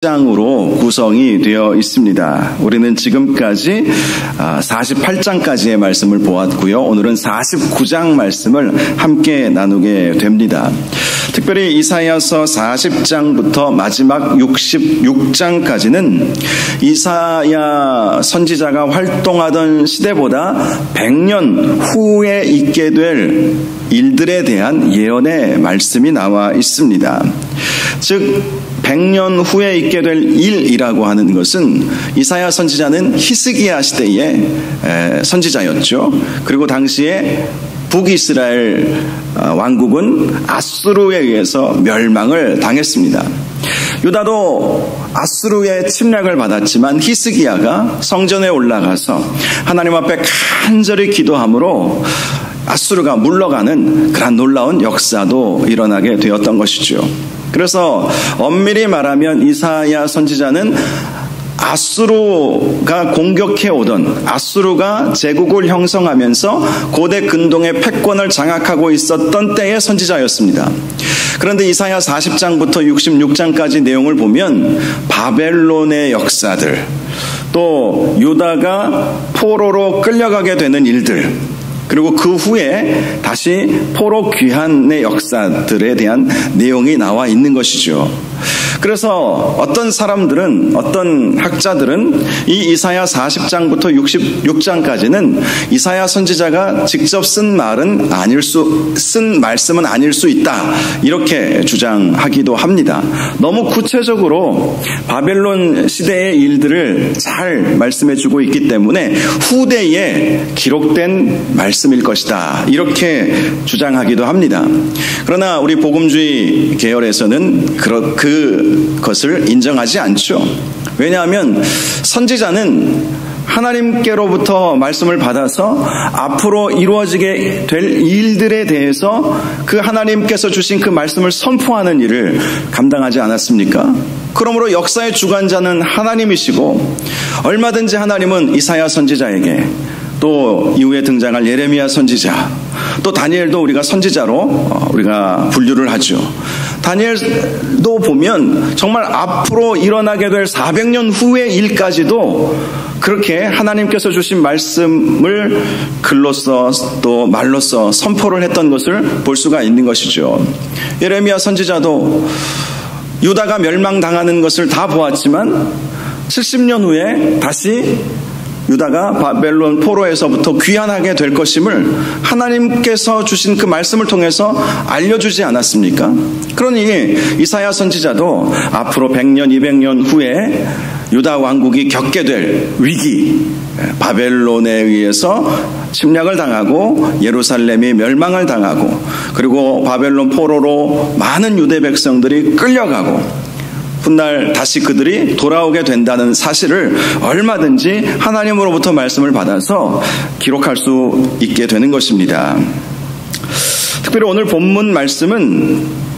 장으로 구성이 되어 있습니다. 우리는 지금까지 48장까지의 말씀을 보았고요. 오늘은 49장 말씀을 함께 나누게 됩니다. 특별히 이사야서 40장부터 마지막 66장까지는 이사야 선지자가 활동하던 시대보다 100년 후에 있게 될 일들에 대한 예언의 말씀이 나와 있습니다. 즉 100년 후에 있게 될 일이라고 하는 것은 이사야 선지자는 히스기야 시대의 선지자였죠. 그리고 당시에 북이스라엘 왕국은 아수르에 의해서 멸망을 당했습니다. 유다도 아수르의 침략을 받았지만 히스기야가 성전에 올라가서 하나님 앞에 간절히 기도함으로 아수르가 물러가는 그런 놀라운 역사도 일어나게 되었던 것이죠. 그래서 엄밀히 말하면 이사야 선지자는 아수르가 공격해 오던, 아수르가 제국을 형성하면서 고대 근동의 패권을 장악하고 있었던 때의 선지자였습니다. 그런데 이사야 40장부터 66장까지 내용을 보면 바벨론의 역사들, 또 유다가 포로로 끌려가게 되는 일들, 그리고 그 후에 다시 포로 귀환의 역사들에 대한 내용이 나와 있는 것이죠. 그래서 어떤 사람들은, 어떤 학자들은 이 이사야 40장부터 66장까지는 이사야 선지자가 직접 쓴 말씀은 아닐 수 있다, 이렇게 주장하기도 합니다. 너무 구체적으로 바벨론 시대의 일들을 잘 말씀해주고 있기 때문에 후대에 기록된 말씀일 것이다, 이렇게 주장하기도 합니다. 그러나 우리 복음주의 계열에서는 그것을 인정하지 않죠. 왜냐하면 선지자는 하나님께로부터 말씀을 받아서 앞으로 이루어지게 될 일들에 대해서 그 하나님께서 주신 그 말씀을 선포하는 일을 감당하지 않았습니까? 그러므로 역사의 주관자는 하나님이시고, 얼마든지 하나님은 이사야 선지자에게, 또 이후에 등장할 예레미야 선지자, 또 다니엘도 우리가 선지자로 우리가 분류를 하죠. 다니엘도 보면 정말 앞으로 일어나게 될 400년 후의 일까지도 그렇게 하나님께서 주신 말씀을 글로써 또 말로써 선포를 했던 것을 볼 수가 있는 것이죠. 예레미야 선지자도 유다가 멸망당하는 것을 다 보았지만 70년 후에 다시 유다가 바벨론 포로에서부터 귀환하게 될 것임을 하나님께서 주신 그 말씀을 통해서 알려주지 않았습니까? 그러니 이사야 선지자도 앞으로 100년, 200년 후에 유다 왕국이 겪게 될 위기, 바벨론에 의해서 침략을 당하고 예루살렘이 멸망을 당하고, 그리고 바벨론 포로로 많은 유대 백성들이 끌려가고 훗날 다시 그들이 돌아오게 된다는 사실을 얼마든지 하나님으로부터 말씀을 받아서 기록할 수 있게 되는 것입니다. 특별히 오늘 본문 말씀은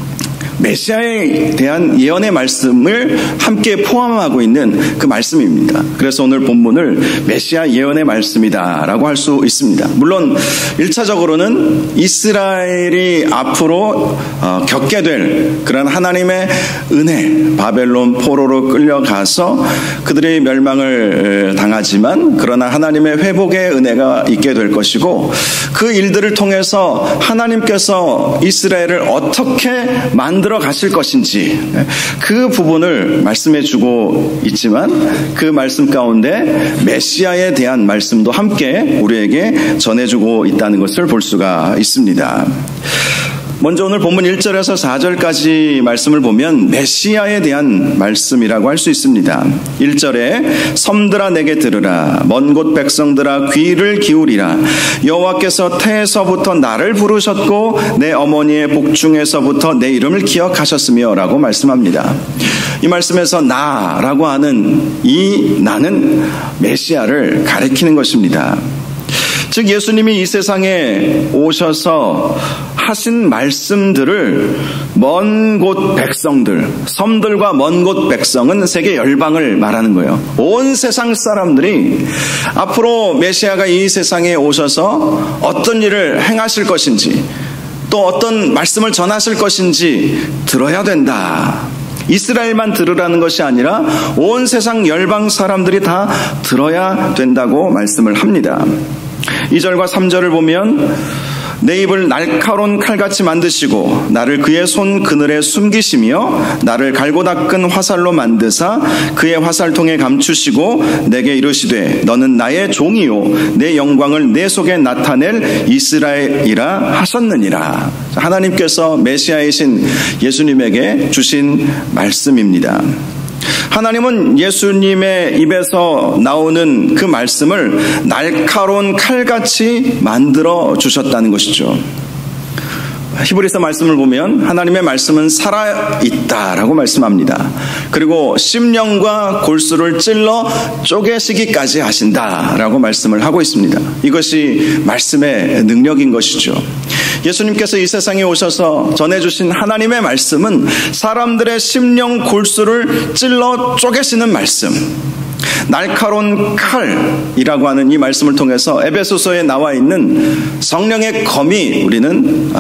메시아에 대한 예언의 말씀을 함께 포함하고 있는 그 말씀입니다. 그래서 오늘 본문을 메시아 예언의 말씀이다라고 할 수 있습니다. 물론 1차적으로는 이스라엘이 앞으로 겪게 될 그런 하나님의 은혜, 바벨론 포로로 끌려가서 그들의 멸망을 당하지만 그러나 하나님의 회복의 은혜가 있게 될 것이고, 그 일들을 통해서 하나님께서 이스라엘을 어떻게 만들어 가실 것인지 그 부분을 말씀해 주고 있지만, 그 말씀 가운데 메시아에 대한 말씀도 함께 우리에게 전해주고 있다는 것을 볼 수가 있습니다. 먼저 오늘 본문 1절에서 4절까지 말씀을 보면 메시아에 대한 말씀이라고 할 수 있습니다. 1절에 섬들아 내게 들으라, 먼 곳 백성들아 귀를 기울이라, 여호와께서 태에서부터 나를 부르셨고 내 어머니의 복중에서부터 내 이름을 기억하셨으며 라고 말씀합니다. 이 말씀에서 나라고 하는 이 나는 메시아를 가리키는 것입니다. 즉 예수님이 이 세상에 오셔서 하신 말씀들을 먼 곳 백성들, 섬들과 먼 곳 백성은 세계 열방을 말하는 거예요. 온 세상 사람들이 앞으로 메시아가 이 세상에 오셔서 어떤 일을 행하실 것인지, 또 어떤 말씀을 전하실 것인지 들어야 된다. 이스라엘만 들으라는 것이 아니라 온 세상 열방 사람들이 다 들어야 된다고 말씀을 합니다. 2절과 3절을 보면 내 입을 날카로운 칼같이 만드시고 나를 그의 손 그늘에 숨기시며 나를 갈고 닦은 화살로 만드사 그의 화살통에 감추시고 내게 이르시되 너는 나의 종이요 내 영광을 내 속에 나타낼 이스라엘이라 하셨느니라. 하나님께서 메시아이신 예수님에게 주신 말씀입니다. 하나님은 예수님의 입에서 나오는 그 말씀을 날카로운 칼같이 만들어 주셨다는 것이죠. 히브리서 말씀을 보면 하나님의 말씀은 살아있다라고 말씀합니다. 그리고 심령과 골수를 찔러 쪼개시기까지 하신다라고 말씀을 하고 있습니다. 이것이 말씀의 능력인 것이죠. 예수님께서 이 세상에 오셔서 전해주신 하나님의 말씀은 사람들의 심령 골수를 찔러 쪼개시는 말씀, 날카로운 칼이라고 하는 이 말씀을 통해서 에베소서에 나와 있는 성령의 검이 우리는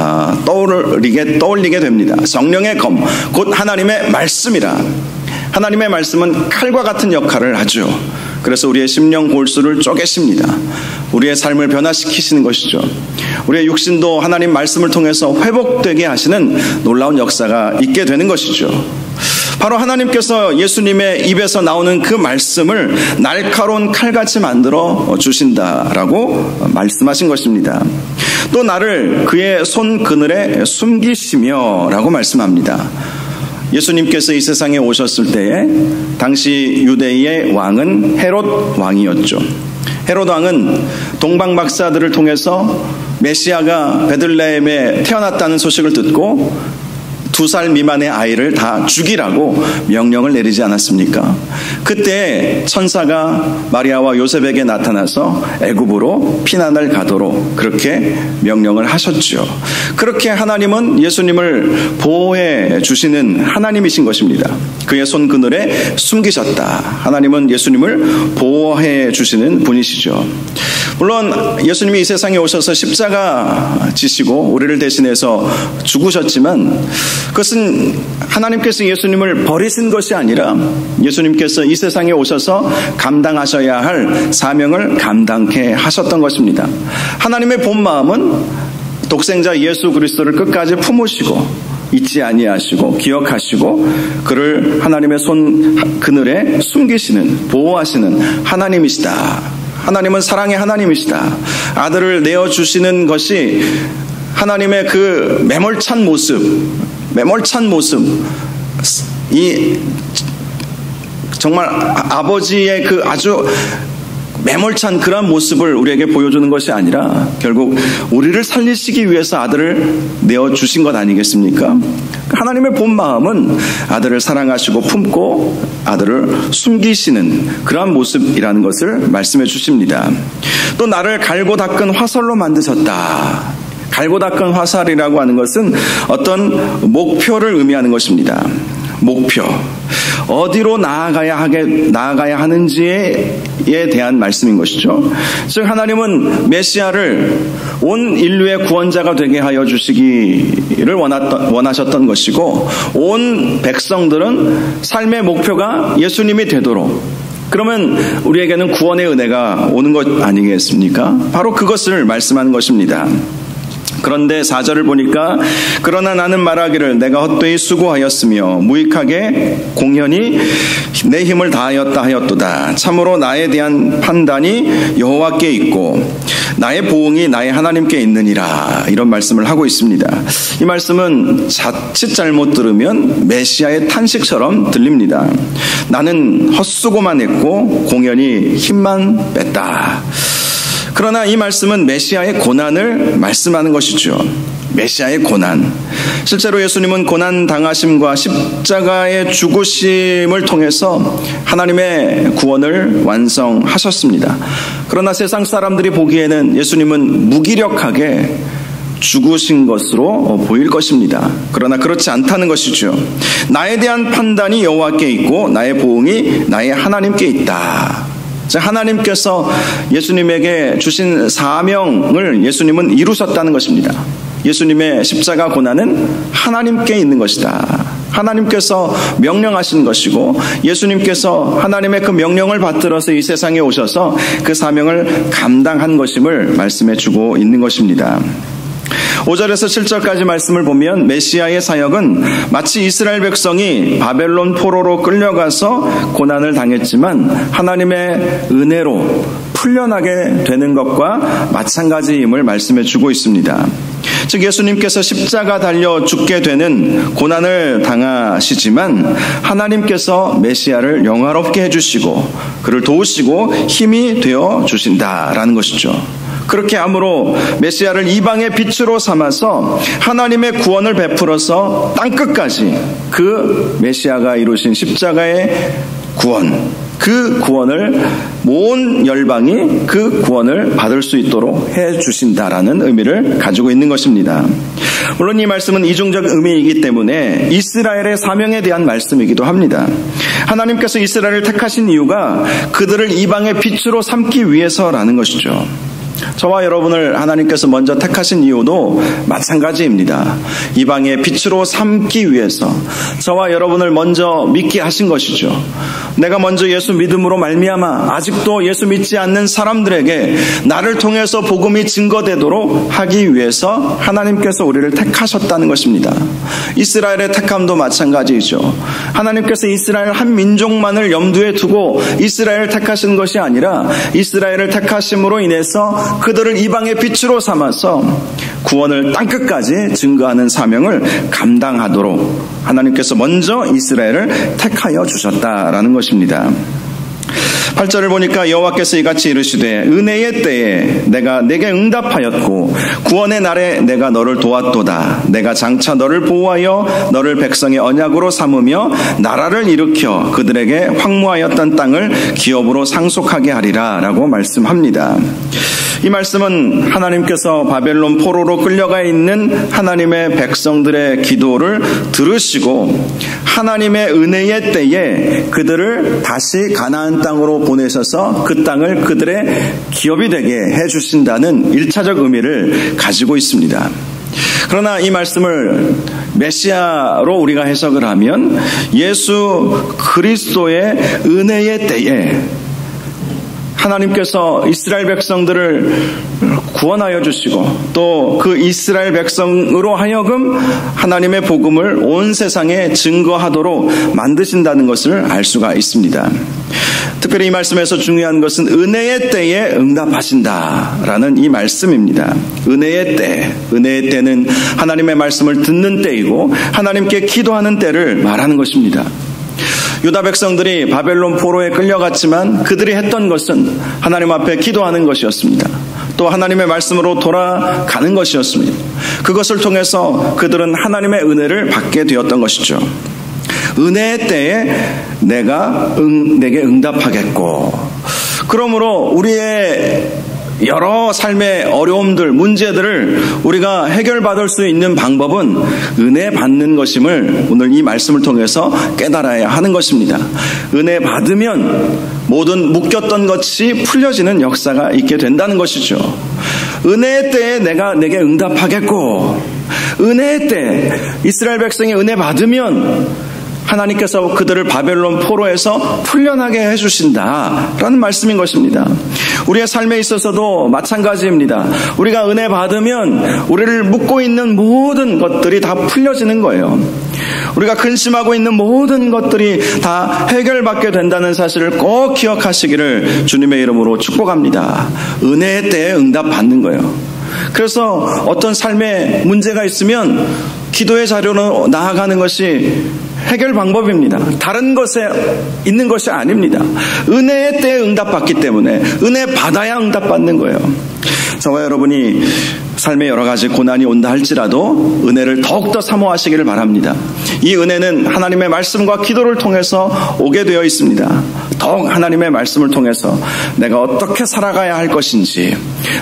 떠올리게 됩니다. 성령의 검, 곧 하나님의 말씀이라. 하나님의 말씀은 칼과 같은 역할을 하죠. 그래서 우리의 심령 골수를 쪼개십니다. 우리의 삶을 변화시키시는 것이죠. 우리의 육신도 하나님 말씀을 통해서 회복되게 하시는 놀라운 역사가 있게 되는 것이죠. 바로 하나님께서 예수님의 입에서 나오는 그 말씀을 날카로운 칼같이 만들어 주신다라고 말씀하신 것입니다. 또 나를 그의 손 그늘에 숨기시며 라고 말씀합니다. 예수님께서 이 세상에 오셨을 때에 당시 유대의 왕은 헤롯 왕이었죠. 헤롯 왕은 동방 박사들을 통해서 메시아가 베들레헴에 태어났다는 소식을 듣고 2살 미만의 아이를 다 죽이라고 명령을 내리지 않았습니까? 그때 천사가 마리아와 요셉에게 나타나서 애굽으로 피난을 가도록 그렇게 명령을 하셨죠. 그렇게 하나님은 예수님을 보호해 주시는 하나님이신 것입니다. 그의 손 그늘에 숨기셨다. 하나님은 예수님을 보호해 주시는 분이시죠. 물론 예수님이 이 세상에 오셔서 십자가 지시고 우리를 대신해서 죽으셨지만 그것은 하나님께서 예수님을 버리신 것이 아니라 예수님께서 이 세상에 오셔서 감당하셔야 할 사명을 감당케 하셨던 것입니다. 하나님의 본 마음은 독생자 예수 그리스도를 끝까지 품으시고 잊지 아니하시고 기억하시고 그를 하나님의 손 그늘에 숨기시는 보호하시는 하나님이시다. 하나님은 사랑의 하나님이시다. 아들을 내어주시는 것이 하나님의 그 매몰찬 모습, 이 정말 아버지의 그 아주 매몰찬 그런 모습을 우리에게 보여주는 것이 아니라 결국 우리를 살리시기 위해서 아들을 내어주신 것 아니겠습니까? 하나님의 본 마음은 아들을 사랑하시고 품고 아들을 숨기시는 그러한 모습이라는 것을 말씀해 주십니다. 또 나를 갈고 닦은 화살로 만드셨다. 갈고 닦은 화살이라고 하는 것은 어떤 목표를 의미하는 것입니다. 목표. 어디로 나아가야 하는지에 대한 말씀인 것이죠. 즉 하나님은 메시아를 온 인류의 구원자가 되게 하여 주시기를 원하셨던 것이고 온 백성들은 삶의 목표가 예수님이 되도록 그러면 우리에게는 구원의 은혜가 오는 것 아니겠습니까? 바로 그것을 말씀하는 것입니다. 그런데 4절을 보니까 그러나 나는 말하기를 내가 헛되이 수고하였으며 무익하게 공연히 내 힘을 다하였다 하였도다. 참으로 나에 대한 판단이 여호와께 있고 나의 보응이 나의 하나님께 있느니라. 이런 말씀을 하고 있습니다. 이 말씀은 자칫 잘못 들으면 메시아의 탄식처럼 들립니다. 나는 헛수고만 했고 공연히 힘만 뺐다. 그러나 이 말씀은 메시아의 고난을 말씀하는 것이죠. 메시아의 고난. 실제로 예수님은 고난 당하심과 십자가의 죽으심을 통해서 하나님의 구원을 완성하셨습니다. 그러나 세상 사람들이 보기에는 예수님은 무기력하게 죽으신 것으로 보일 것입니다. 그러나 그렇지 않다는 것이죠. 나에 대한 판단이 여호와께 있고 나의 보응이 나의 하나님께 있다. 하나님께서 예수님에게 주신 사명을 예수님은 이루셨다는 것입니다. 예수님의 십자가 고난은 하나님께 있는 것이다. 하나님께서 명령하신 것이고 예수님께서 하나님의 그 명령을 받들어서 이 세상에 오셔서 그 사명을 감당한 것임을 말씀해 주고 있는 것입니다. 5절에서 7절까지 말씀을 보면 메시아의 사역은 마치 이스라엘 백성이 바벨론 포로로 끌려가서 고난을 당했지만 하나님의 은혜로 풀려나게 되는 것과 마찬가지임을 말씀해 주고 있습니다. 즉 예수님께서 십자가 달려 죽게 되는 고난을 당하시지만 하나님께서 메시아를 영화롭게 해주시고 그를 도우시고 힘이 되어 주신다라는 것이죠. 그렇게 함으로 메시아를 이방의 빛으로 삼아서 하나님의 구원을 베풀어서 땅끝까지 그 메시아가 이루신 십자가의 구원, 그 구원을 온 열방이 그 구원을 받을 수 있도록 해주신다라는 의미를 가지고 있는 것입니다. 물론 이 말씀은 이중적 의미이기 때문에 이스라엘의 사명에 대한 말씀이기도 합니다. 하나님께서 이스라엘을 택하신 이유가 그들을 이방의 빛으로 삼기 위해서라는 것이죠. 저와 여러분을 하나님께서 먼저 택하신 이유도 마찬가지입니다. 이방의 빛으로 삼기 위해서 저와 여러분을 먼저 믿게 하신 것이죠. 내가 먼저 예수 믿음으로 말미암아 아직도 예수 믿지 않는 사람들에게 나를 통해서 복음이 증거되도록 하기 위해서 하나님께서 우리를 택하셨다는 것입니다. 이스라엘의 택함도 마찬가지이죠. 하나님께서 이스라엘 한 민족만을 염두에 두고 이스라엘을 택하신 것이 아니라 이스라엘을 택하심으로 인해서 그들을 이방의 빛으로 삼아서 구원을 땅끝까지 증거하는 사명을 감당하도록 하나님께서 먼저 이스라엘을 택하여 주셨다라는 것입니다. 8절을 보니까 여호와께서 이같이 이르시되 은혜의 때에 내가 내게 응답하였고 구원의 날에 내가 너를 도왔도다. 내가 장차 너를 보호하여 너를 백성의 언약으로 삼으며 나라를 일으켜 그들에게 황무하였던 땅을 기업으로 상속하게 하리라 라고 말씀합니다. 이 말씀은 하나님께서 바벨론 포로로 끌려가 있는 하나님의 백성들의 기도를 들으시고 하나님의 은혜의 때에 그들을 다시 가나안 땅으로 보내셔서 그 땅을 그들의 기업이 되게 해주신다는 1차적 의미를 가지고 있습니다. 그러나 이 말씀을 메시아로 우리가 해석을 하면 예수 그리스도의 은혜의 때에 하나님께서 이스라엘 백성들을 구원하여 주시고 또 그 이스라엘 백성으로 하여금 하나님의 복음을 온 세상에 증거하도록 만드신다는 것을 알 수가 있습니다. 특별히 이 말씀에서 중요한 것은 은혜의 때에 응답하신다라는 이 말씀입니다. 은혜의 때, 은혜의 때는 하나님의 말씀을 듣는 때이고 하나님께 기도하는 때를 말하는 것입니다. 유다 백성들이 바벨론 포로에 끌려갔지만 그들이 했던 것은 하나님 앞에 기도하는 것이었습니다. 또 하나님의 말씀으로 돌아가는 것이었습니다. 그것을 통해서 그들은 하나님의 은혜를 받게 되었던 것이죠. 은혜의 때에 내게 응답하겠고, 그러므로 우리의 여러 삶의 어려움들, 문제들을 우리가 해결받을 수 있는 방법은 은혜 받는 것임을 오늘 이 말씀을 통해서 깨달아야 하는 것입니다. 은혜 받으면 모든 묶였던 것이 풀려지는 역사가 있게 된다는 것이죠. 은혜의 때에 내게 응답하겠고, 은혜의 때 이스라엘 백성이 은혜 받으면 하나님께서 그들을 바벨론 포로에서 풀려나게 해주신다라는 말씀인 것입니다. 우리의 삶에 있어서도 마찬가지입니다. 우리가 은혜 받으면 우리를 묶고 있는 모든 것들이 다 풀려지는 거예요. 우리가 근심하고 있는 모든 것들이 다 해결받게 된다는 사실을 꼭 기억하시기를 주님의 이름으로 축복합니다. 은혜의 때에 응답받는 거예요. 그래서 어떤 삶에 문제가 있으면 기도의 자료로 나아가는 것이 해결 방법입니다. 다른 것에 있는 것이 아닙니다. 은혜의 때에 응답받기 때문에 은혜 받아야 응답받는 거예요. 저와 여러분이 삶에 여러 가지 고난이 온다 할지라도 은혜를 더욱더 사모하시기를 바랍니다. 이 은혜는 하나님의 말씀과 기도를 통해서 오게 되어 있습니다. 더욱 하나님의 말씀을 통해서 내가 어떻게 살아가야 할 것인지,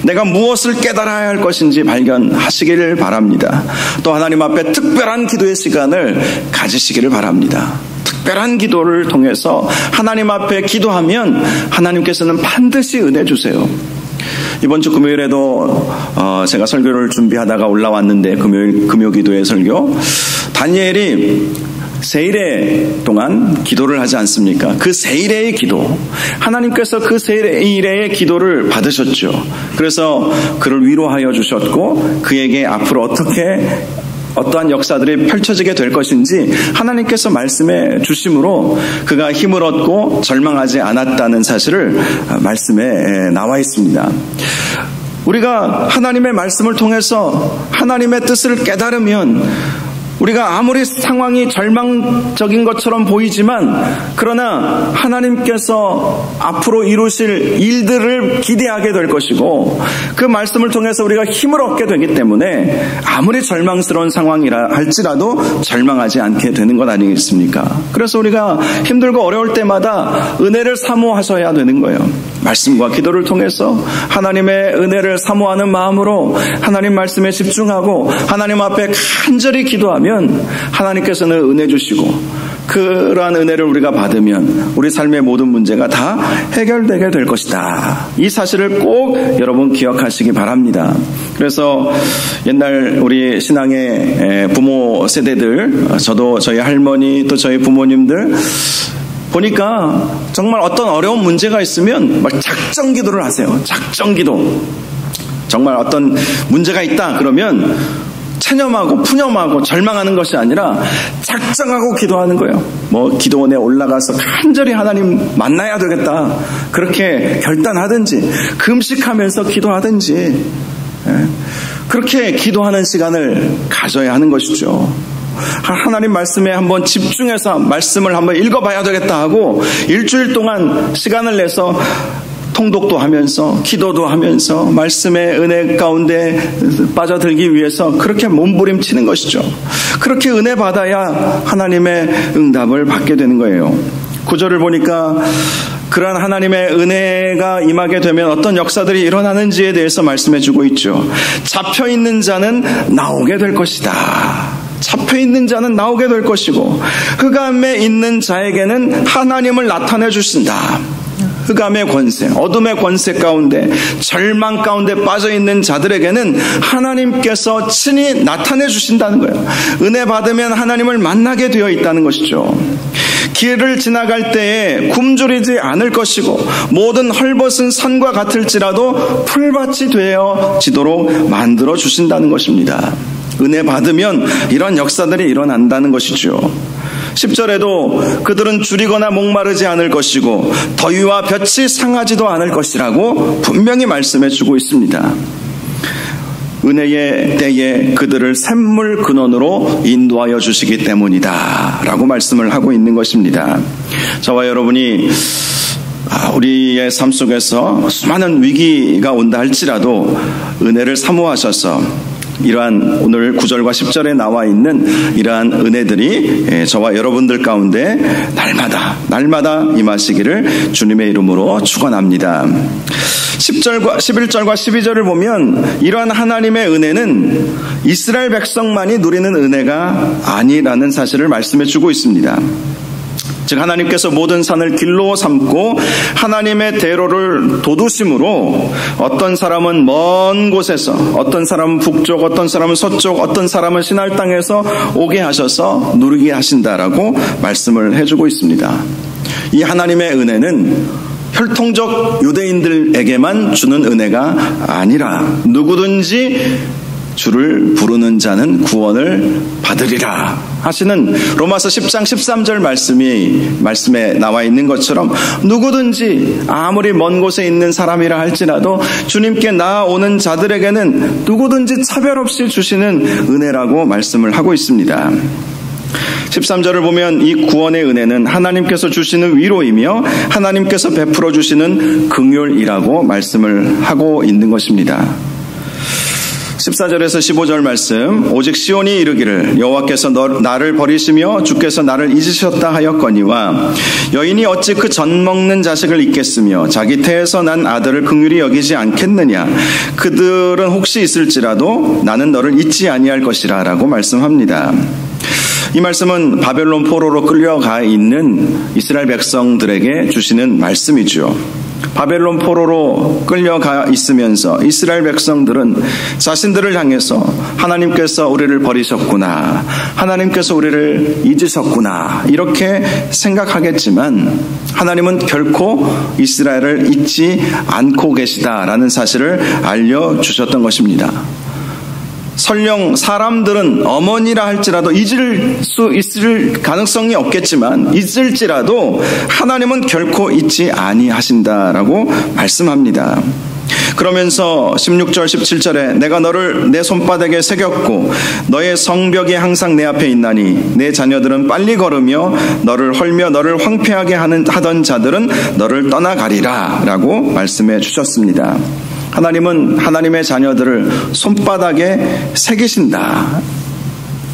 내가 무엇을 깨달아야 할 것인지 발견하시기를 바랍니다. 또 하나님 앞에 특별한 기도의 시간을 가지시기를 바랍니다. 특별한 기도를 통해서 하나님 앞에 기도하면 하나님께서는 반드시 은혜 주세요. 이번 주 금요일에도 제가 설교를 준비하다가 올라왔는데 금요기도의 설교, 다니엘이 세일의 동안 기도를 하지 않습니까? 그 세일의 기도, 하나님께서 그 세일의 기도를 받으셨죠. 그래서 그를 위로하여 주셨고 그에게 앞으로 어떠한 역사들이 펼쳐지게 될 것인지 하나님께서 말씀해 주심으로 그가 힘을 얻고 절망하지 않았다는 사실을 말씀에 나와 있습니다. 우리가 하나님의 말씀을 통해서 하나님의 뜻을 깨달으면 우리가 아무리 상황이 절망적인 것처럼 보이지만 그러나 하나님께서 앞으로 이루실 일들을 기대하게 될 것이고 그 말씀을 통해서 우리가 힘을 얻게 되기 때문에 아무리 절망스러운 상황이라 할지라도 절망하지 않게 되는 것 아니겠습니까? 그래서 우리가 힘들고 어려울 때마다 은혜를 사모하셔야 되는 거예요. 말씀과 기도를 통해서 하나님의 은혜를 사모하는 마음으로 하나님 말씀에 집중하고 하나님 앞에 간절히 기도하면 하나님께서는 은혜 주시고 그러한 은혜를 우리가 받으면 우리 삶의 모든 문제가 다 해결되게 될 것이다. 이 사실을 꼭 여러분 기억하시기 바랍니다. 그래서 옛날 우리 신앙의 부모 세대들, 저도 저희 할머니 또 저희 부모님들 보니까 정말 어떤 어려운 문제가 있으면 막 작정 기도를 하세요. 작정 기도. 정말 어떤 문제가 있다 그러면 체념하고 푸념하고 절망하는 것이 아니라 작정하고 기도하는 거예요. 기도원에 올라가서 간절히 하나님 만나야 되겠다 그렇게 결단하든지 금식하면서 기도하든지 그렇게 기도하는 시간을 가져야 하는 것이죠. 하나님 말씀에 한번 집중해서 말씀을 한번 읽어봐야 되겠다 하고 일주일 동안 시간을 내서 통독도 하면서 기도도 하면서 말씀의 은혜 가운데 빠져들기 위해서 그렇게 몸부림치는 것이죠. 그렇게 은혜 받아야 하나님의 응답을 받게 되는 거예요. 구절을 보니까 그러한 하나님의 은혜가 임하게 되면 어떤 역사들이 일어나는지에 대해서 말씀해주고 있죠. 잡혀있는 자는 나오게 될 것이다. 잡혀있는 자는 나오게 될 것이고 흑암에 있는 자에게는 하나님을 나타내 주신다. 흑암의 권세, 어둠의 권세 가운데 절망 가운데 빠져있는 자들에게는 하나님께서 친히 나타내 주신다는 거예요. 은혜 받으면 하나님을 만나게 되어 있다는 것이죠. 길을 지나갈 때에 굶주리지 않을 것이고 모든 헐벗은 산과 같을지라도 풀밭이 되어지도록 만들어 주신다는 것입니다. 은혜 받으면 이런 역사들이 일어난다는 것이죠. 10절에도 그들은 줄이거나 목마르지 않을 것이고 더위와 볕이 상하지도 않을 것이라고 분명히 말씀해 주고 있습니다. 은혜의 때에 그들을 샘물 근원으로 인도하여 주시기 때문이다 라고 말씀을 하고 있는 것입니다. 저와 여러분이 우리의 삶 속에서 수많은 위기가 온다 할지라도 은혜를 사모하셔서 이러한 오늘 9절과 10절에 나와 있는 이러한 은혜들이 저와 여러분들 가운데 날마다 임하시기를 주님의 이름으로 축원합니다. 11절과 12절을 보면 이러한 하나님의 은혜는 이스라엘 백성만이 누리는 은혜가 아니라는 사실을 말씀해 주고 있습니다. 즉 하나님께서 모든 산을 길로 삼고 하나님의 대로를 돋우심으로 어떤 사람은 먼 곳에서, 어떤 사람은 북쪽, 어떤 사람은 서쪽, 어떤 사람은 신할 땅에서 오게 하셔서 누리게 하신다라고 말씀을 해주고 있습니다. 이 하나님의 은혜는 혈통적 유대인들에게만 주는 은혜가 아니라 누구든지 주를 부르는 자는 구원을 받으리라 하시는 로마서 10장 13절 말씀에 나와 있는 것처럼 누구든지 아무리 먼 곳에 있는 사람이라 할지라도 주님께 나아오는 자들에게는 누구든지 차별 없이 주시는 은혜라고 말씀을 하고 있습니다. 13절을 보면 이 구원의 은혜는 하나님께서 주시는 위로이며 하나님께서 베풀어 주시는 긍휼이라고 말씀을 하고 있는 것입니다. 14절에서 15절 말씀, 오직 시온이 이르기를 여호와께서 나를 버리시며 주께서 나를 잊으셨다 하였거니와 여인이 어찌 그 젖 먹는 자식을 잊겠으며 자기 태에서 난 아들을 긍휼히 여기지 않겠느냐. 그들은 혹시 있을지라도 나는 너를 잊지 아니할 것이라 라고 말씀합니다. 이 말씀은 바벨론 포로로 끌려가 있는 이스라엘 백성들에게 주시는 말씀이죠. 바벨론 포로로 끌려가 있으면서 이스라엘 백성들은 자신들을 향해서 하나님께서 우리를 버리셨구나, 하나님께서 우리를 잊으셨구나 이렇게 생각하겠지만 하나님은 결코 이스라엘을 잊지 않고 계시다라는 사실을 알려주셨던 것입니다. 설령 사람들은 어머니라 할지라도 잊을 수 있을 가능성이 없겠지만 잊을지라도 하나님은 결코 잊지 아니하신다라고 말씀합니다. 그러면서 16절 17절에 내가 너를 내 손바닥에 새겼고 너의 성벽이 항상 내 앞에 있나니 내 자녀들은 빨리 걸으며 너를 헐며 너를 황폐하게 하던 자들은 너를 떠나가리라 라고 말씀해 주셨습니다. 하나님은 하나님의 자녀들을 손바닥에 새기신다.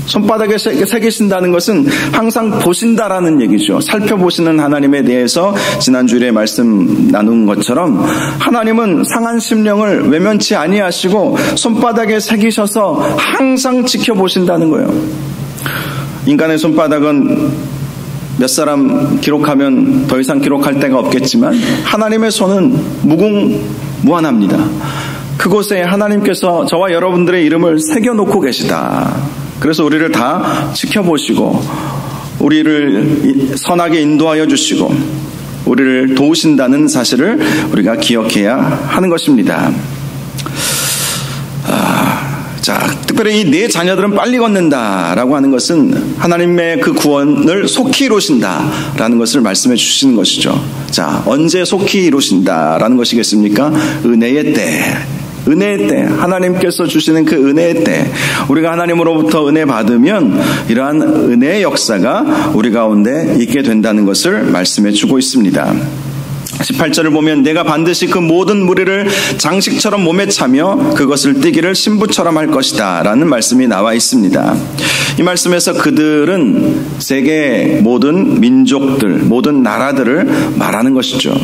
손바닥에 새기신다는 것은 항상 보신다라는 얘기죠. 살펴보시는 하나님에 대해서 지난주일에 말씀 나눈 것처럼 하나님은 상한 심령을 외면치 아니하시고 손바닥에 새기셔서 항상 지켜보신다는 거예요. 인간의 손바닥은 몇 사람 기록하면 더 이상 기록할 데가 없겠지만 하나님의 손은 무궁무한합니다. 그곳에 하나님께서 저와 여러분들의 이름을 새겨놓고 계시다. 그래서 우리를 다 지켜보시고 우리를 선하게 인도하여 주시고 우리를 도우신다는 사실을 우리가 기억해야 하는 것입니다. 특별히 이 내 자녀들은 빨리 걷는다라고 하는 것은 하나님의 그 구원을 속히 이루신다라는 것을 말씀해 주시는 것이죠. 자, 언제 속히 이루신다라는 것이겠습니까? 은혜의 때. 은혜의 때, 하나님께서 주시는 그 은혜의 때, 우리가 하나님으로부터 은혜 받으면 이러한 은혜의 역사가 우리 가운데 있게 된다는 것을 말씀해 주고 있습니다. 18절을 보면 내가 반드시 그 모든 무리를 장식처럼 몸에 차며 그것을 띠기를 신부처럼 할 것이다 라는 말씀이 나와 있습니다. 이 말씀에서 그들은 세계 모든 민족들, 모든 나라들을 말하는 것이죠.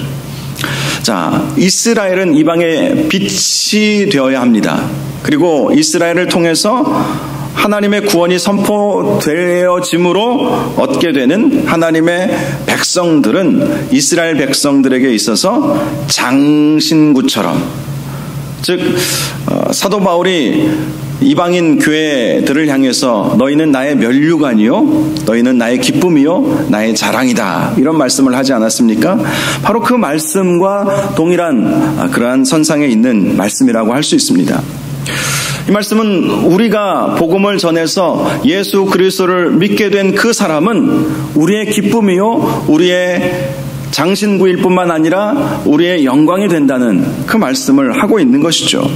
자, 이스라엘은 이방의 빛이 되어야 합니다. 그리고 이스라엘을 통해서 하나님의 구원이 선포되어짐으로 얻게 되는 하나님의 백성들은 이스라엘 백성들에게 있어서 장신구처럼, 즉 사도 바울이 이방인 교회들을 향해서 너희는 나의 면류관이요 너희는 나의 기쁨이요 나의 자랑이다 이런 말씀을 하지 않았습니까? 바로 그 말씀과 동일한 그러한 선상에 있는 말씀이라고 할 수 있습니다. 이 말씀은 우리가 복음을 전해서 예수 그리스도를 믿게 된 그 사람은 우리의 기쁨이요 우리의 장신구일 뿐만 아니라 우리의 영광이 된다는 그 말씀을 하고 있는 것이죠.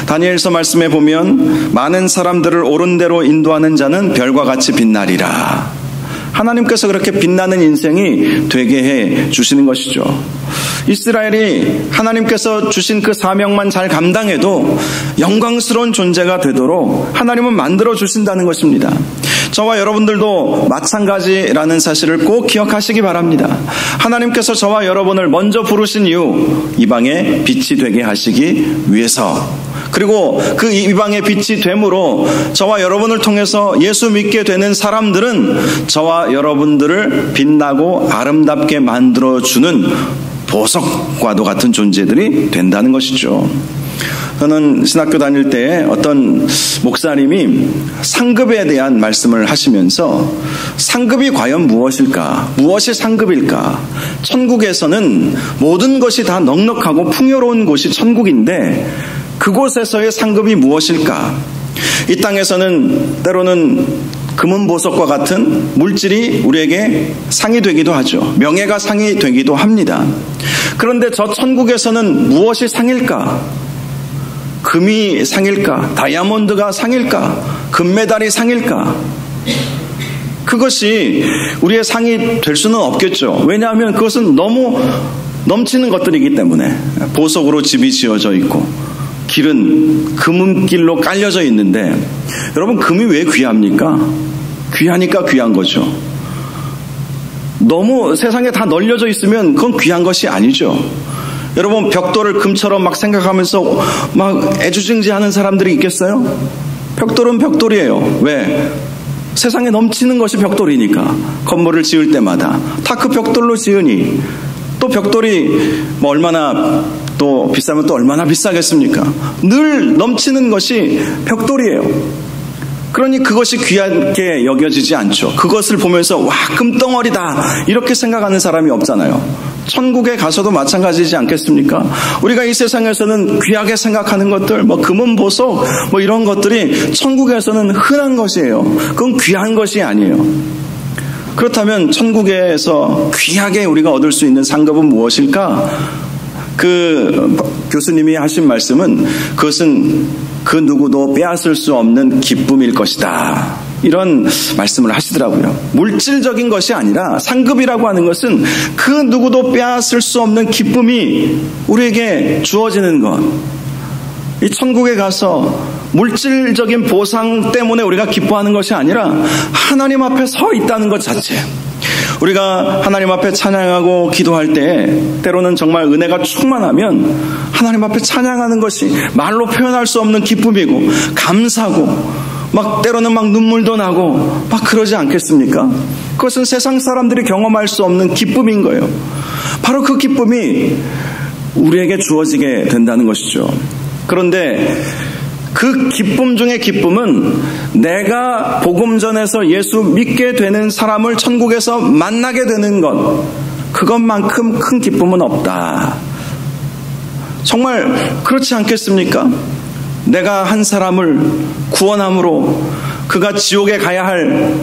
다니엘서 말씀에 보면 많은 사람들을 옳은 대로 인도하는 자는 별과 같이 빛나리라. 하나님께서 그렇게 빛나는 인생이 되게 해 주시는 것이죠. 이스라엘이 하나님께서 주신 그 사명만 잘 감당해도 영광스러운 존재가 되도록 하나님은 만들어 주신다는 것입니다. 저와 여러분들도 마찬가지라는 사실을 꼭 기억하시기 바랍니다. 하나님께서 저와 여러분을 먼저 부르신 이유, 이방의 빛이 되게 하시기 위해서, 그리고 그 이방의 빛이 됨으로 저와 여러분을 통해서 예수 믿게 되는 사람들은 저와 여러분들을 빛나고 아름답게 만들어주는 보석과도 같은 존재들이 된다는 것이죠. 저는 신학교 다닐 때 어떤 목사님이 상급에 대한 말씀을 하시면서 상급이 과연 무엇일까? 무엇이 상급일까? 천국에서는 모든 것이 다 넉넉하고 풍요로운 곳이 천국인데 그곳에서의 상급이 무엇일까? 이 땅에서는 때로는 금은보석과 같은 물질이 우리에게 상이 되기도 하죠. 명예가 상이 되기도 합니다. 그런데 저 천국에서는 무엇이 상일까? 금이 상일까? 다이아몬드가 상일까? 금메달이 상일까? 그것이 우리의 상이 될 수는 없겠죠. 왜냐하면 그것은 너무 넘치는 것들이기 때문에. 보석으로 집이 지어져 있고 길은 금은길로 깔려져 있는데, 여러분, 금이 왜 귀합니까? 귀하니까 귀한 거죠. 너무 세상에 다 널려져 있으면 그건 귀한 것이 아니죠. 여러분, 벽돌을 금처럼 막 생각하면서 막 애주증지하는 사람들이 있겠어요? 벽돌은 벽돌이에요. 왜? 세상에 넘치는 것이 벽돌이니까. 건물을 지을 때마다 다 그 벽돌로 지으니 또 벽돌이 뭐 얼마나 또 비싸면 또 얼마나 비싸겠습니까? 늘 넘치는 것이 벽돌이에요. 그러니 그것이 귀하게 여겨지지 않죠. 그것을 보면서 와, 금덩어리다 이렇게 생각하는 사람이 없잖아요. 천국에 가서도 마찬가지지 않겠습니까? 우리가 이 세상에서는 귀하게 생각하는 것들, 뭐 금은 보석, 뭐 이런 것들이 천국에서는 흔한 것이에요. 그건 귀한 것이 아니에요. 그렇다면 천국에서 귀하게 우리가 얻을 수 있는 상급은 무엇일까? 그 교수님이 하신 말씀은 그것은 그 누구도 빼앗을 수 없는 기쁨일 것이다. 이런 말씀을 하시더라고요. 물질적인 것이 아니라 상급이라고 하는 것은 그 누구도 빼앗을 수 없는 기쁨이 우리에게 주어지는 것. 이 천국에 가서 물질적인 보상 때문에 우리가 기뻐하는 것이 아니라 하나님 앞에 서 있다는 것 자체. 우리가 하나님 앞에 찬양하고 기도할 때 때로는 정말 은혜가 충만하면 하나님 앞에 찬양하는 것이 말로 표현할 수 없는 기쁨이고 감사고 막 때로는 막 눈물도 나고 막 그러지 않겠습니까? 그것은 세상 사람들이 경험할 수 없는 기쁨인 거예요. 바로 그 기쁨이 우리에게 주어지게 된다는 것이죠. 그런데 그 기쁨 중의 기쁨은 내가 복음 전에서 예수 믿게 되는 사람을 천국에서 만나게 되는 것, 그것만큼 큰 기쁨은 없다. 정말 그렇지 않겠습니까? 내가 한 사람을 구원함으로 그가 지옥에 가야 할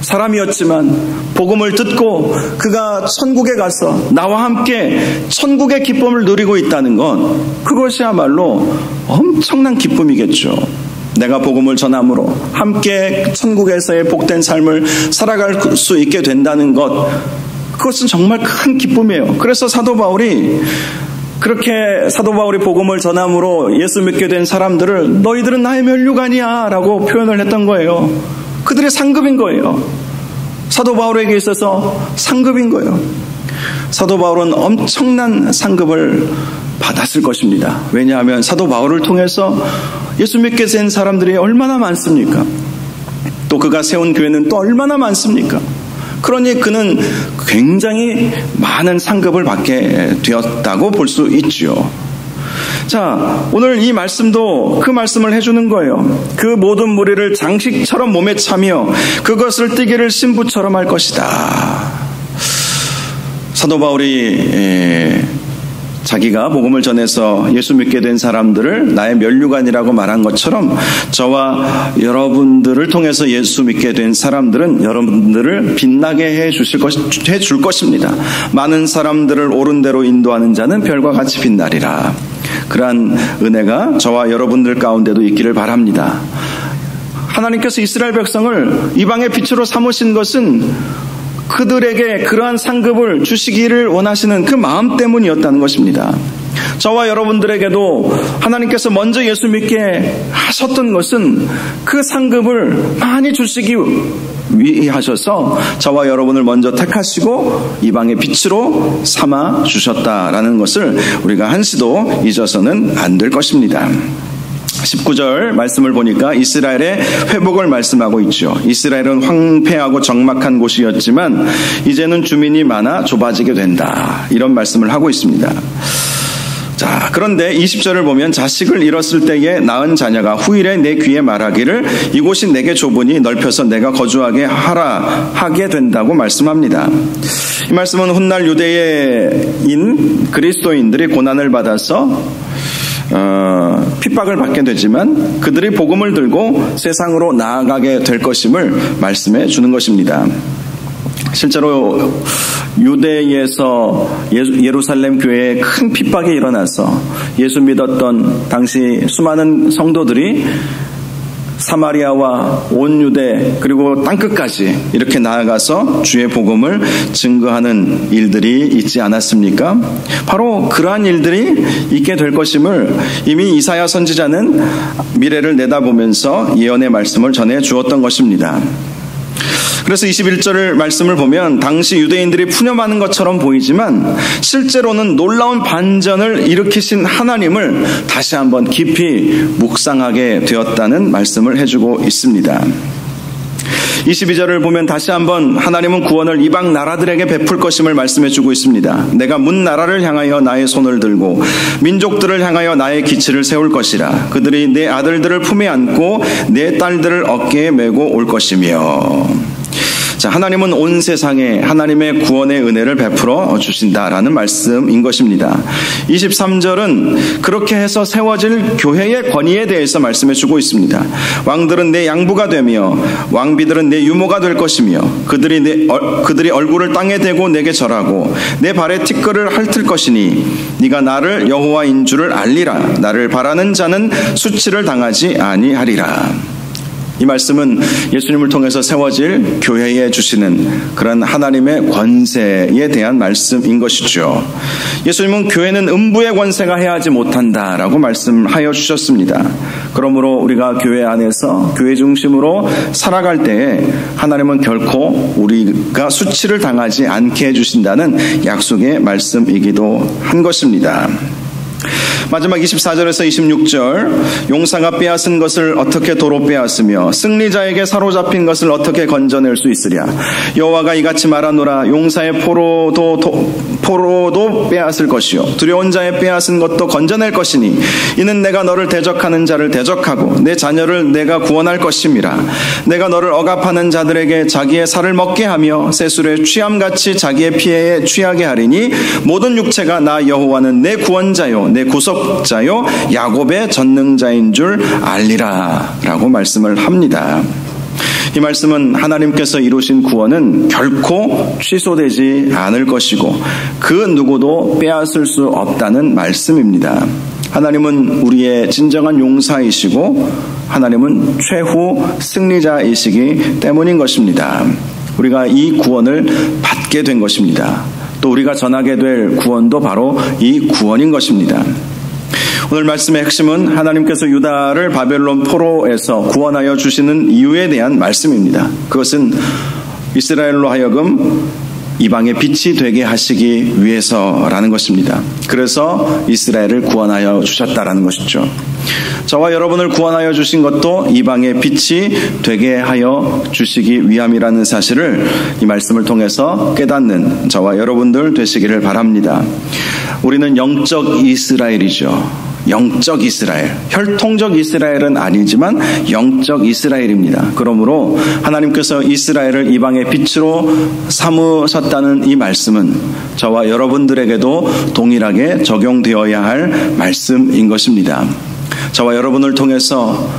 사람이었지만 복음을 듣고 그가 천국에 가서 나와 함께 천국의 기쁨을 누리고 있다는 것, 그것이야말로 엄청난 기쁨이겠죠. 내가 복음을 전함으로 함께 천국에서의 복된 삶을 살아갈 수 있게 된다는 것, 그것은 정말 큰 기쁨이에요. 그래서 사도 바울이 복음을 전함으로 예수 믿게 된 사람들을 너희들은 나의 면류관이야 라고 표현을 했던 거예요. 그들의 상급인 거예요. 사도 바울에게 있어서 상급인 거예요. 사도 바울은 엄청난 상급을 받았을 것입니다. 왜냐하면 사도 바울을 통해서 예수 믿게 된 사람들이 얼마나 많습니까? 또 그가 세운 교회는 또 얼마나 많습니까? 그러니 그는 굉장히 많은 상급을 받게 되었다고 볼 수 있죠. 자, 오늘 이 말씀도 그 말씀을 해주는 거예요. 그 모든 무리를 장식처럼 몸에 차며 그것을 띠기를 신부처럼 할 것이다. 사도 바울이 자기가 복음을 전해서 예수 믿게 된 사람들을 나의 면류관이라고 말한 것처럼 저와 여러분들을 통해서 예수 믿게 된 사람들은 여러분들을 빛나게 해줄 것입니다. 많은 사람들을 옳은 대로 인도하는 자는 별과 같이 빛나리라. 그러한 은혜가 저와 여러분들 가운데도 있기를 바랍니다. 하나님께서 이스라엘 백성을 이방의 빛으로 삼으신 것은 그들에게 그러한 상급을 주시기를 원하시는 그 마음 때문이었다는 것입니다. 저와 여러분들에게도 하나님께서 먼저 예수 믿게 하셨던 것은 그 상급을 많이 주시기 위하셔서 저와 여러분을 먼저 택하시고 이방의 빛으로 삼아 주셨다라는 것을 우리가 한시도 잊어서는 안 될 것입니다. 19절 말씀을 보니까 이스라엘의 회복을 말씀하고 있죠. 이스라엘은 황폐하고 적막한 곳이었지만 이제는 주민이 많아 좁아지게 된다. 이런 말씀을 하고 있습니다. 자, 그런데 20절을 보면 자식을 잃었을 때에 낳은 자녀가 후일에 내 귀에 말하기를 이곳이 내게 좁으니 넓혀서 내가 거주하게 하라 하게 된다고 말씀합니다. 이 말씀은 훗날 유대인 그리스도인들이 고난을 받아서 핍박을 받게 되지만 그들이 복음을 들고 세상으로 나아가게 될 것임을 말씀해 주는 것입니다. 실제로 유대에서 예루살렘 교회에 큰 핍박이 일어나서 예수 믿었던 당시 수많은 성도들이 사마리아와 온 유대 그리고 땅끝까지 이렇게 나아가서 주의 복음을 증거하는 일들이 있지 않았습니까? 바로 그러한 일들이 있게 될 것임을 이미 이사야 선지자는 미래를 내다보면서 예언의 말씀을 전해 주었던 것입니다. 그래서 21절 말씀을 보면 당시 유대인들이 푸념하는 것처럼 보이지만 실제로는 놀라운 반전을 일으키신 하나님을 다시 한번 깊이 묵상하게 되었다는 말씀을 해주고 있습니다. 22절을 보면 다시 한번 하나님은 구원을 이방 나라들에게 베풀 것임을 말씀해 주고 있습니다. 내가 문 나라를 향하여 나의 손을 들고 민족들을 향하여 나의 기치를 세울 것이라. 그들이 내 아들들을 품에 안고 내 딸들을 어깨에 메고 올 것이며. 자, 하나님은 온 세상에 하나님의 구원의 은혜를 베풀어 주신다라는 말씀인 것입니다. 23절은 그렇게 해서 세워질 교회의 권위에 대해서 말씀해 주고 있습니다. 왕들은 내 양부가 되며 왕비들은 내 유모가 될 것이며 그들이 얼굴을 땅에 대고 내게 절하고 내 발에 티끌을 핥을 것이니 네가 나를 여호와인 줄을 알리라. 나를 바라는 자는 수치를 당하지 아니하리라. 이 말씀은 예수님을 통해서 세워질 교회에 주시는 그런 하나님의 권세에 대한 말씀인 것이죠. 예수님은 교회는 음부의 권세가 해하지 못한다라고 말씀하여 주셨습니다. 그러므로 우리가 교회 안에서 교회 중심으로 살아갈 때에 하나님은 결코 우리가 수치를 당하지 않게 해주신다는 약속의 말씀이기도 한 것입니다. 마지막 24절에서 26절, 용사가 빼앗은 것을 어떻게 도로 빼앗으며 승리자에게 사로잡힌 것을 어떻게 건져낼 수 있으랴. 여호와가 이같이 말하노라. 용사의 포로도 빼앗을 것이요 두려운 자의 빼앗은 것도 건져낼 것이니 이는 내가 너를 대적하는 자를 대적하고 내 자녀를 내가 구원할 것임이라. 내가 너를 억압하는 자들에게 자기의 살을 먹게 하며 세술의 취함같이 자기의 피해에 취하게 하리니 모든 육체가 나 여호와는 내 구원자요 내 구속자요 야곱의 전능자인 줄 알리라 라고 말씀을 합니다. 이 말씀은 하나님께서 이루신 구원은 결코 취소되지 않을 것이고 그 누구도 빼앗을 수 없다는 말씀입니다. 하나님은 우리의 진정한 용사이시고 하나님은 최후 승리자이시기 때문인 것입니다. 우리가 이 구원을 받게 된 것입니다. 또 우리가 전하게 될 구원도 바로 이 구원인 것입니다. 오늘 말씀의 핵심은 하나님께서 유다를 바벨론 포로에서 구원하여 주시는 이유에 대한 말씀입니다. 그것은 이스라엘로 하여금 이방의 빛이 되게 하시기 위해서라는 것입니다. 그래서 이스라엘을 구원하여 주셨다라는 것이죠. 저와 여러분을 구원하여 주신 것도 이방의 빛이 되게 하여 주시기 위함이라는 사실을 이 말씀을 통해서 깨닫는 저와 여러분들 되시기를 바랍니다. 우리는 영적 이스라엘이죠. 영적 이스라엘, 혈통적 이스라엘은 아니지만 영적 이스라엘입니다. 그러므로 하나님께서 이스라엘을 이방의 빛으로 삼으셨다는 이 말씀은 저와 여러분들에게도 동일하게 적용되어야 할 말씀인 것입니다. 저와 여러분을 통해서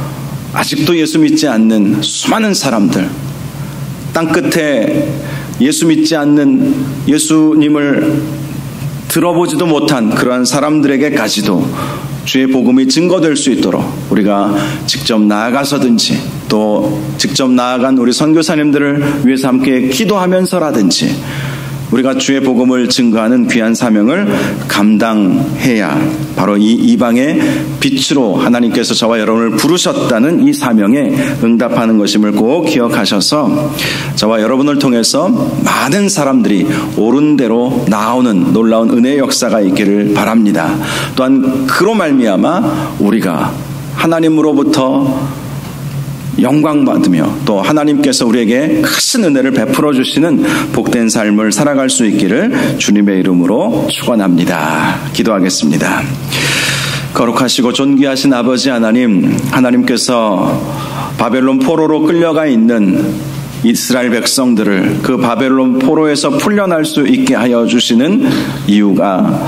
아직도 예수 믿지 않는 수많은 사람들, 땅끝에 예수 믿지 않는 예수님을 들어보지도 못한 그러한 사람들에게까지도 주의 복음이 증거될 수 있도록 우리가 직접 나아가서든지 또 직접 나아간 우리 선교사님들을 위해서 함께 기도하면서라든지 우리가 주의 복음을 증거하는 귀한 사명을 감당해야 바로 이 이방의 빛으로 하나님께서 저와 여러분을 부르셨다는 이 사명에 응답하는 것임을 꼭 기억하셔서 저와 여러분을 통해서 많은 사람들이 옳은 대로 나오는 놀라운 은혜의 역사가 있기를 바랍니다. 또한 그로 말미암아 우리가 하나님으로부터 영광 받으며 또 하나님께서 우리에게 크신 은혜를 베풀어 주시는 복된 삶을 살아갈 수 있기를 주님의 이름으로 축원합니다. 기도하겠습니다. 거룩하시고 존귀하신 아버지 하나님, 하나님께서 바벨론 포로로 끌려가 있는 이스라엘 백성들을 그 바벨론 포로에서 풀려날 수 있게 하여 주시는 이유가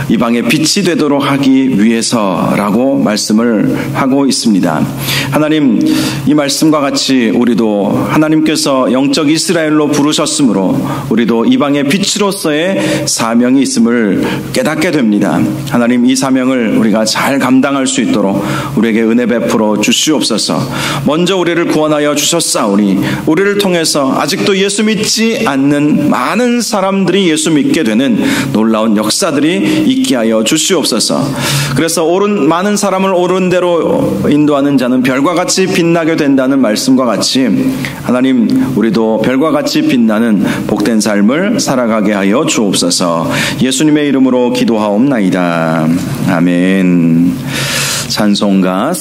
이방의 빛이 되도록 하기 위해서라고 말씀을 하고 있습니다. 하나님, 이 말씀과 같이 우리도 하나님께서 영적 이스라엘로 부르셨으므로 우리도 이방의 빛으로서의 사명이 있음을 깨닫게 됩니다. 하나님, 이 사명을 우리가 잘 감당할 수 있도록 우리에게 은혜 베풀어 주시옵소서. 먼저 우리를 구원하여 주셨사오니 우리를 통해서 아직도 예수 믿지 않는 많은 사람들이 예수 믿게 되는 놀라운 역사들이 있게 하여 주시옵소서. 그래서 많은 사람을 옳은 대로 인도하는 자는 별과 같이 빛나게 된다는 말씀과 같이 하나님, 우리도 별과 같이 빛나는 복된 삶을 살아가게 하여 주옵소서. 예수님의 이름으로 기도하옵나이다. 아멘. 찬송가